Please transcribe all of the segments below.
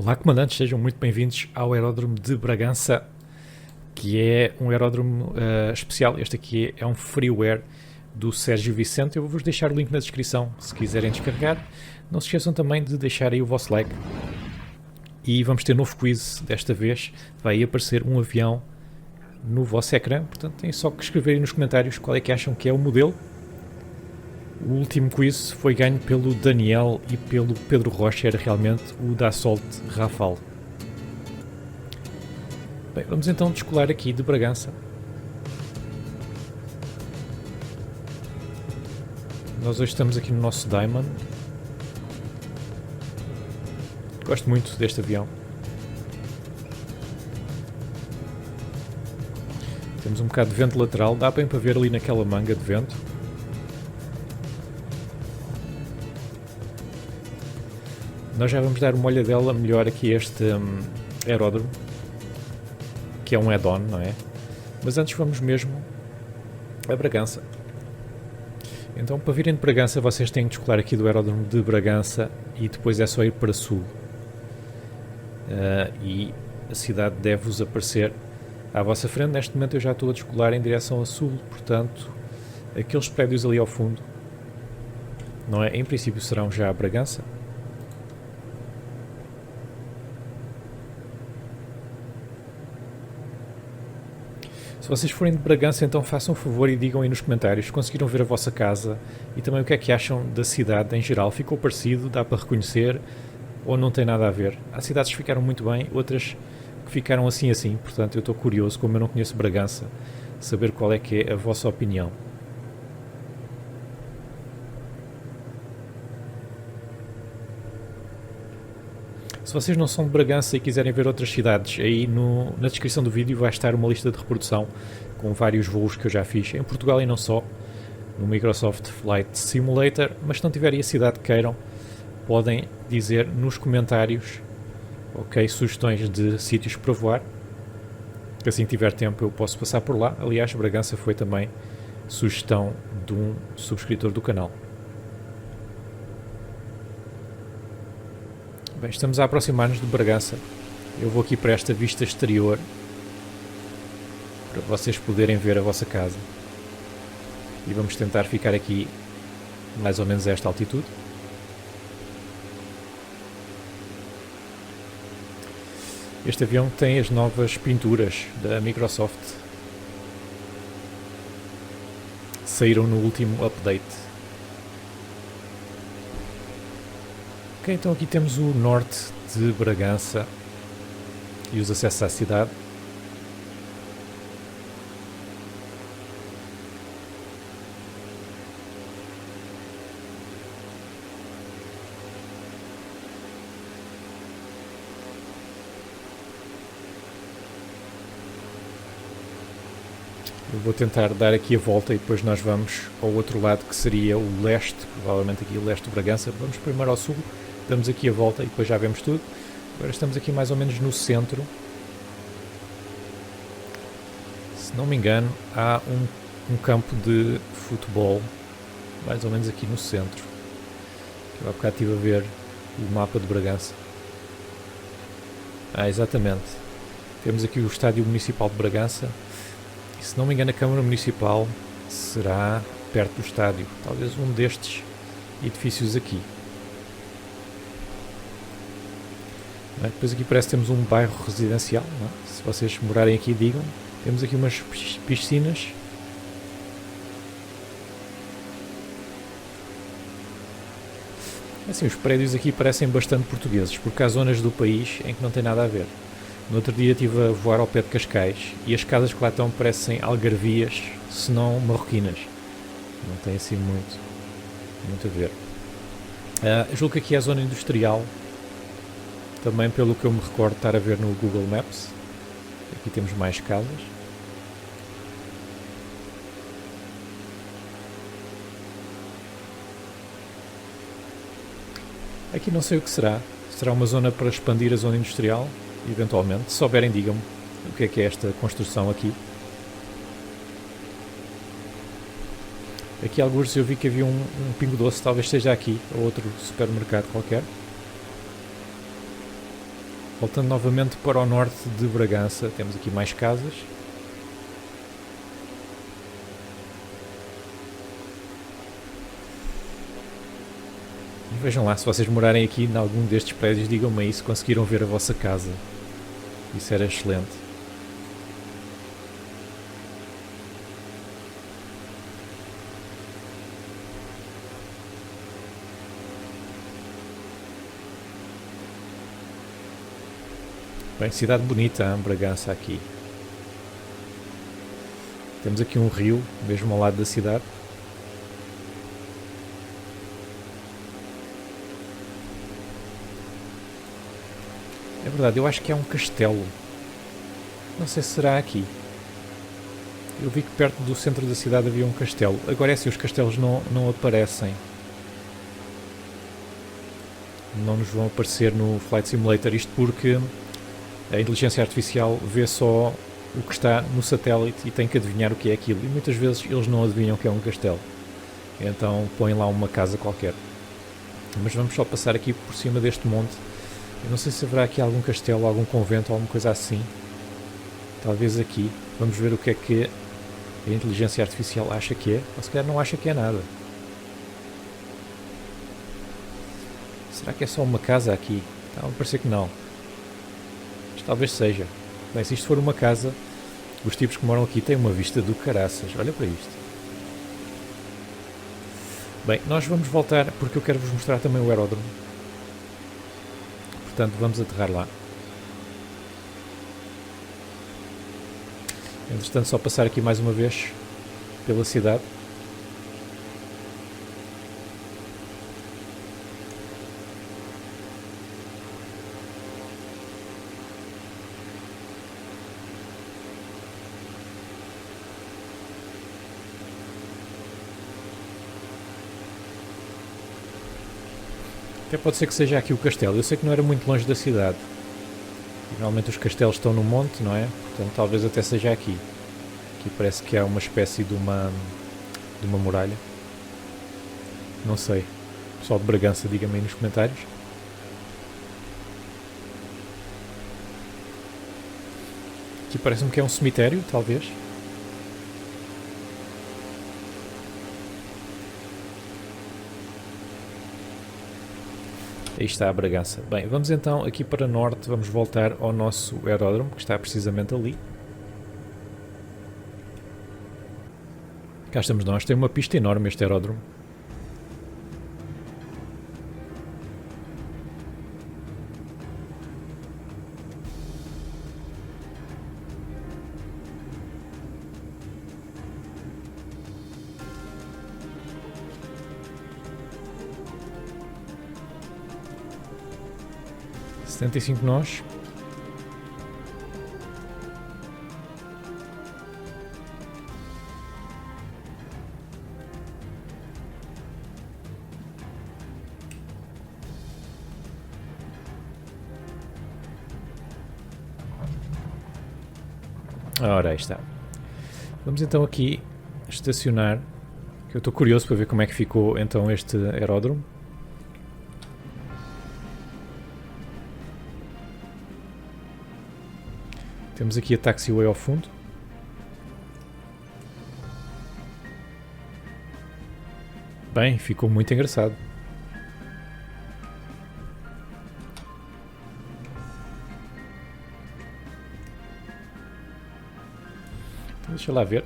Olá, comandantes, sejam muito bem-vindos ao Aeródromo de Bragança, que é um aeródromo especial. Este aqui é um freeware do Sérgio Vicente. Eu vou-vos deixar o link na descrição se quiserem descarregar. Não se esqueçam também de deixar aí o vosso like. E vamos ter novo quiz desta vez. Vai aparecer um avião no vosso ecrã, portanto têm só que escrever aí nos comentários qual é que acham que é o modelo. O último quiz foi ganho pelo Daniel e pelo Pedro Rocha, era realmente o Dassault Rafale. Bem, vamos então descolar aqui de Bragança. Nós hoje estamos aqui no nosso Diamond. Gosto muito deste avião. Temos um bocado de vento lateral, dá bem para ver ali naquela manga de vento. Nós já vamos dar uma olhadela melhor aqui a este aeródromo, que é um add-on, não é? Mas antes vamos mesmo a Bragança. Então, para virem de Bragança, vocês têm que descolar aqui do aeródromo de Bragança e depois é só ir para sul. E a cidade deve-vos aparecer à vossa frente. Neste momento eu já estou a descolar em direção a sul, portanto, aqueles prédios ali ao fundo, não é? Em princípio serão já a Bragança. Se vocês forem de Bragança, então façam um favor e digam aí nos comentários se conseguiram ver a vossa casa e também o que é que acham da cidade em geral. Ficou parecido? Dá para reconhecer? Ou não tem nada a ver? Há cidades que ficaram muito bem, outras que ficaram assim. Portanto, eu estou curioso, como eu não conheço Bragança, saber qual é que é a vossa opinião. Se vocês não são de Bragança e quiserem ver outras cidades, aí na descrição do vídeo vai estar uma lista de reprodução com vários voos que eu já fiz em Portugal e não só, no Microsoft Flight Simulator, mas se não tiverem a cidade que queiram, podem dizer nos comentários, ok, sugestões de sítios para voar, que assim que tiver tempo eu posso passar por lá. Aliás, Bragança foi também sugestão de um subscritor do canal. Bem, estamos a aproximar-nos de Bragança. Eu vou aqui para esta vista exterior para vocês poderem ver a vossa casa. E vamos tentar ficar aqui mais ou menos a esta altitude. Este avião tem as novas pinturas da Microsoft. Saíram no último update. Ok, então aqui temos o norte de Bragança e os acessos à cidade. Eu vou tentar dar aqui a volta e depois nós vamos ao outro lado, que seria o leste, provavelmente aqui o leste de Bragança. Vamos primeiro ao sul, damos aqui a volta e depois já vemos tudo. Agora estamos aqui mais ou menos no centro. Se não me engano, há um campo de futebol, mais ou menos aqui no centro. Eu há bocado estive a ver o mapa de Bragança. Exatamente. Temos aqui o Estádio Municipal de Bragança. E se não me engano, a Câmara Municipal será perto do estádio. Talvez um destes edifícios aqui. Depois aqui parece que temos um bairro residencial. Se vocês morarem aqui, digam. Temos aqui umas piscinas. Assim, os prédios aqui parecem bastante portugueses, porque há zonas do país em que não tem nada a ver. No outro dia estive a voar ao pé de Cascais e as casas que lá estão parecem algarvias, se não marroquinas. Não tem assim muito a ver. Julgo que aqui é a zona industrial, também pelo que eu me recordo estar a ver no Google Maps. Aqui temos mais casas. Aqui não sei o que será. Será uma zona para expandir a zona industrial? Eventualmente, se souberem, digam-me o que é esta construção aqui. Aqui alguns eu vi que havia um Pingo Doce, talvez esteja aqui, ou outro supermercado qualquer. Voltando novamente para o norte de Bragança, temos aqui mais casas. E vejam lá, se vocês morarem aqui em algum destes prédios, digam-me aí se conseguiram ver a vossa casa. Isso era excelente. Bem, cidade bonita, hein? Bragança aqui. Temos aqui um rio, mesmo ao lado da cidade. É verdade, eu acho que é um castelo. Não sei se será aqui. Eu vi que perto do centro da cidade havia um castelo. Agora é assim, os castelos não aparecem. Não nos vão aparecer no Flight Simulator. Isto porque a inteligência artificial vê só o que está no satélite e tem que adivinhar o que é aquilo. E muitas vezes eles não adivinham o que é um castelo. Então põem lá uma casa qualquer. Mas vamos só passar aqui por cima deste monte. Eu não sei se haverá aqui algum castelo, algum convento ou alguma coisa assim. Talvez aqui. Vamos ver o que é que a inteligência artificial acha que é. Ou se calhar não acha que é nada. Será que é só uma casa aqui? Está a parecer que não. Mas talvez seja. Bem, se isto for uma casa, os tipos que moram aqui têm uma vista do caraças. Olha para isto. Bem, nós vamos voltar porque eu quero vos mostrar também o aeródromo. Portanto, vamos aterrar lá. Entretanto, só passar aqui mais uma vez pela cidade. Até pode ser que seja aqui o castelo. Eu sei que não era muito longe da cidade. Normalmente os castelos estão no monte, não é? Portanto, talvez até seja aqui. Aqui parece que há uma espécie de uma muralha. Não sei. Pessoal de Bragança, diga-me aí nos comentários. Aqui parece-me que é um cemitério, talvez. Aí está a Bragança. Bem, vamos então aqui para norte, vamos voltar ao nosso aeródromo, que está precisamente ali. Cá estamos nós, tem uma pista enorme este aeródromo. Setenta e cinco nós. Ora, aí está. Vamos então aqui estacionar, que eu estou curioso para ver como é que ficou então este aeródromo. Temos aqui a taxiway ao fundo. Bem, ficou muito engraçado. Então, deixa lá ver.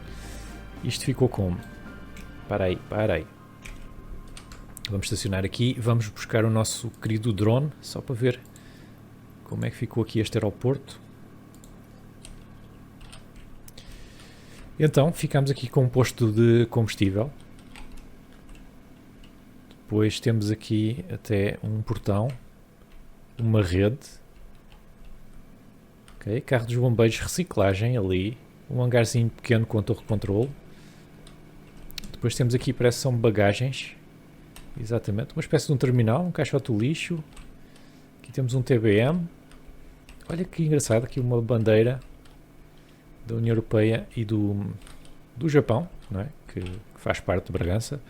Isto ficou como? Para aí. Vamos estacionar aqui. Vamos buscar o nosso querido drone, só para ver como é que ficou aqui este aeroporto. Então, ficamos aqui com um posto de combustível. Depois temos aqui até um portão, uma rede. Okay. Carro dos bombeiros, reciclagem ali. Um hangarzinho pequeno com a torre de controle. Depois temos aqui, parece que são bagagens. Exatamente, uma espécie de um terminal, um caixote do lixo. Aqui temos um TBM. Olha que engraçado, aqui uma bandeira da União Europeia e do Japão, não é? que faz parte de Bragança.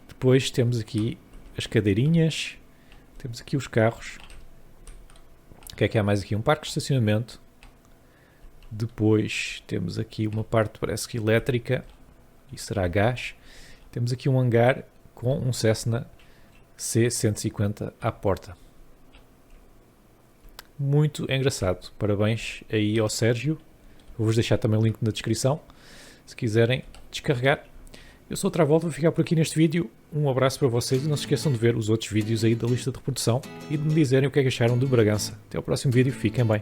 Depois temos aqui as cadeirinhas, temos aqui os carros. que é que há mais aqui? Um parque de estacionamento. Depois temos aqui uma parte, parece que elétrica, e será gás. Temos aqui um hangar com um Cessna C150 à porta. Muito engraçado. Parabéns aí ao Sérgio. Vou-vos deixar também o link na descrição, se quiserem descarregar. Eu sou o Travolta, vou ficar por aqui neste vídeo. Um abraço para vocês e não se esqueçam de ver os outros vídeos aí da lista de reprodução e de me dizerem o que é que acharam de Bragança. Até ao próximo vídeo, fiquem bem.